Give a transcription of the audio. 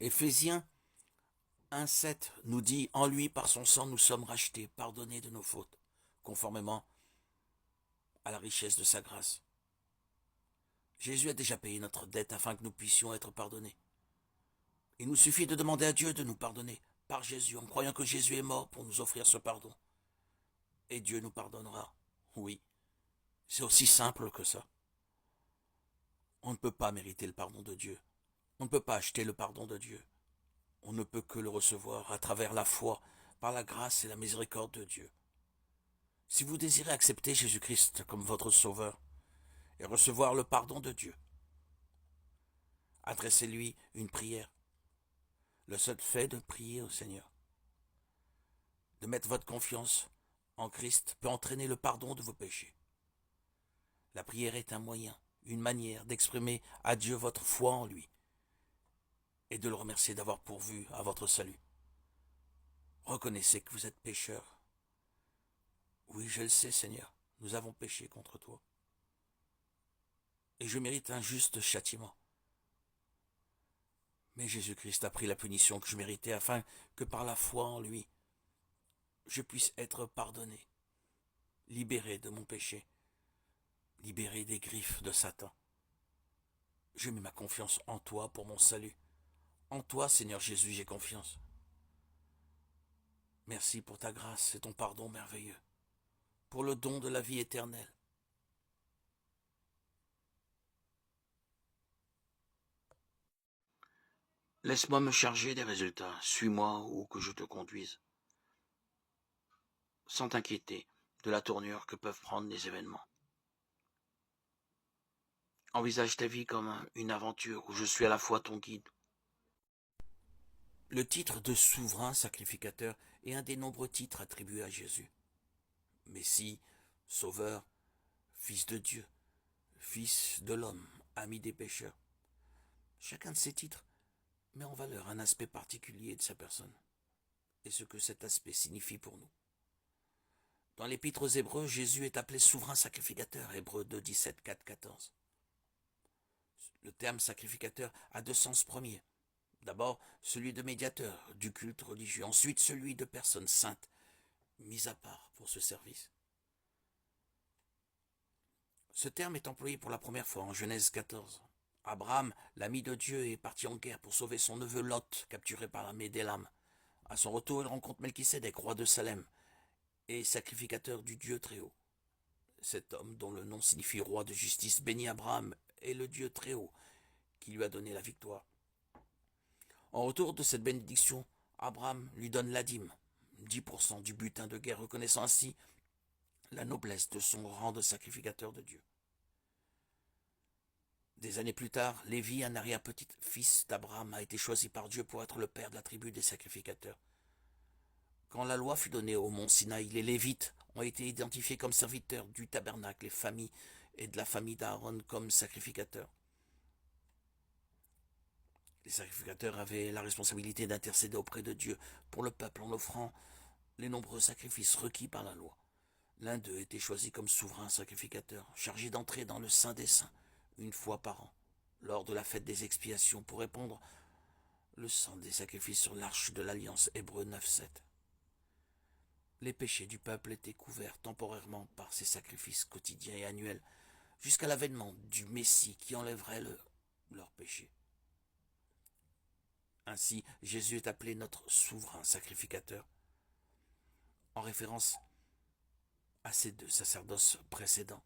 Éphésiens 1,7 nous dit « En lui, par son sang, nous sommes rachetés, pardonnés de nos fautes, conformément à la richesse de sa grâce. » Jésus a déjà payé notre dette afin que nous puissions être pardonnés. Il nous suffit de demander à Dieu de nous pardonner par Jésus, en croyant que Jésus est mort pour nous offrir ce pardon. Et Dieu nous pardonnera. Oui, c'est aussi simple que ça. On ne peut pas mériter le pardon de Dieu. On ne peut pas acheter le pardon de Dieu. On ne peut que le recevoir à travers la foi, par la grâce et la miséricorde de Dieu. Si vous désirez accepter Jésus-Christ comme votre sauveur et recevoir le pardon de Dieu, adressez-lui une prière. Le seul fait de prier au Seigneur, de mettre votre confiance en Christ peut entraîner le pardon de vos péchés. La prière est un moyen, une manière d'exprimer à Dieu votre foi en lui et de le remercier d'avoir pourvu à votre salut. Reconnaissez que vous êtes pécheur. Oui, je le sais, Seigneur, nous avons péché contre toi. Et je mérite un juste châtiment. Mais Jésus-Christ a pris la punition que je méritais afin que par la foi en lui, je puisse être pardonné, libéré de mon péché, libéré des griffes de Satan. Je mets ma confiance en toi pour mon salut. En toi, Seigneur Jésus, j'ai confiance. Merci pour ta grâce et ton pardon merveilleux, pour le don de la vie éternelle. Laisse-moi me charger des résultats, suis-moi où que je te conduise, sans t'inquiéter de la tournure que peuvent prendre les événements. Envisage ta vie comme une aventure où je suis à la fois ton guide. Le titre de souverain sacrificateur est un des nombreux titres attribués à Jésus. Messie, Sauveur, Fils de Dieu, Fils de l'homme, ami des pécheurs. Chacun de ces titres met en valeur un aspect particulier de sa personne et ce que cet aspect signifie pour nous. Dans l'épître aux Hébreux, Jésus est appelé souverain sacrificateur, Hébreux 2, 17, 4, 14. Le terme sacrificateur a deux sens premiers. D'abord, celui de médiateur du culte religieux, ensuite celui de personne sainte, mise à part pour ce service. Ce terme est employé pour la première fois en Genèse 14. Abraham, l'ami de Dieu, est parti en guerre pour sauver son neveu Lot, capturé par l'armée d'Élam. À son retour, il rencontre Melchisédek, roi de Salem, et sacrificateur du Dieu Très-Haut. Cet homme, dont le nom signifie roi de justice, bénit Abraham et le Dieu Très-Haut, qui lui a donné la victoire. En retour de cette bénédiction, Abraham lui donne la dîme, 10% du butin de guerre, reconnaissant ainsi la noblesse de son rang de sacrificateur de Dieu. Des années plus tard, Lévi, un arrière-petit-fils d'Abraham, a été choisi par Dieu pour être le père de la tribu des sacrificateurs. Quand la loi fut donnée au mont Sinaï, les Lévites ont été identifiés comme serviteurs du tabernacle, les familles et de la famille d'Aaron comme sacrificateurs. Les sacrificateurs avaient la responsabilité d'intercéder auprès de Dieu pour le peuple en offrant les nombreux sacrifices requis par la loi. L'un d'eux était choisi comme souverain sacrificateur, chargé d'entrer dans le Saint des Saints une fois par an, lors de la fête des expiations, pour répandre le sang des sacrifices sur l'arche de l'Alliance, Hébreux 9, 7. Les péchés du peuple étaient couverts temporairement par ces sacrifices quotidiens et annuels, jusqu'à l'avènement du Messie qui enlèverait leurs péchés. Ainsi, Jésus est appelé notre souverain sacrificateur, en référence à ces deux sacerdoces précédents.